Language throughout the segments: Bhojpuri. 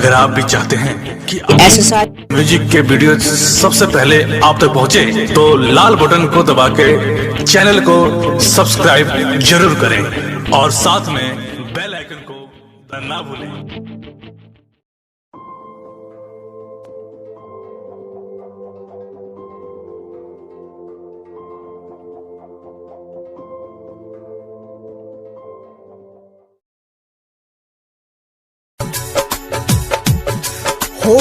अगर आप भी चाहते हैं कि म्यूजिक के वीडियो सबसे पहले आप तक पहुंचे, तो लाल बटन को दबा के चैनल को सब्सक्राइब जरूर करें और साथ में बेल आइकन को ना भूलें। हो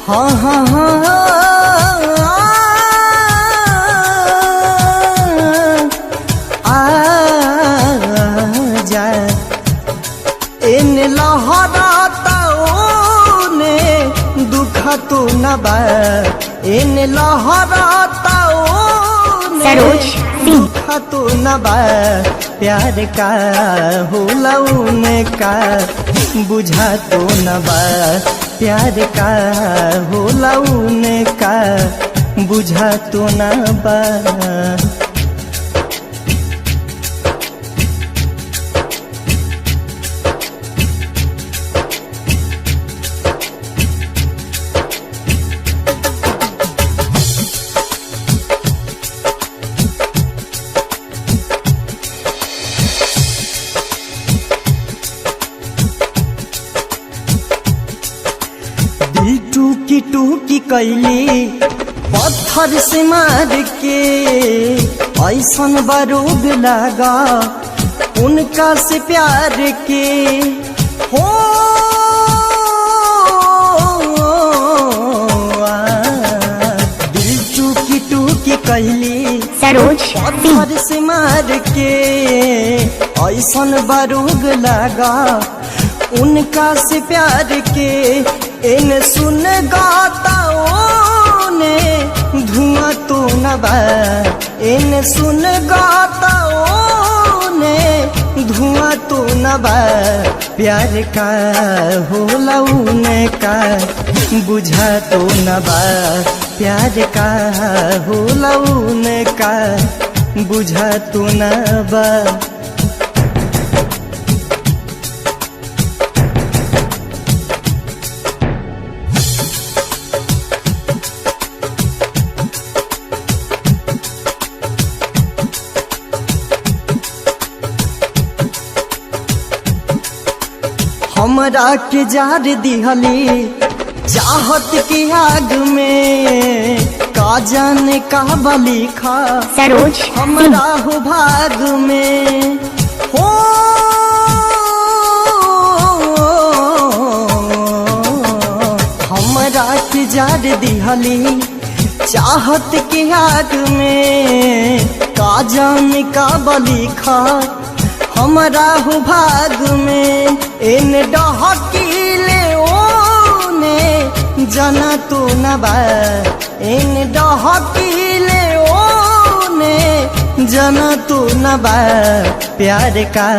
हाँ हाँ हाँ जा इन लहराता ने दुखा तो न बा, इन लहराता दुखा तो न बा, प्यार का होला उनका बुझा तो न बा, प्यार का होला उनका बुझा तो न बा। टूकी टूकी कैली पत्थर से मार के ऐसन बारूद लगा उनका से प्यार के हो दिल टूकी टूकी कैली पत्थर से मार के ऐसन बारूद लगा उनका से प्यार के। इन सुन गाता ने धुआं तो न बा, इन सुन गाता ने धुआं तो न बा, प्यार का होला उनका बुझा तो न बा, प्यार का होला उनका बुझा तो न बा। हमरा के जार दिहली चाहत की आग में, का जाने का बलिखा हमरा हो भाग में हो। हमरा के जार दिहली चाहत की आग में, का जाने का बलिखा हमरा हो भाग में। इन डहकीले ओने जना तो न बा, इन डहकीले ओने जना तो न बा, प्यार का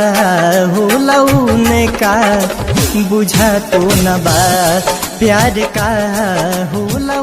होला उनका बुझा तो न बा, प्यार का होला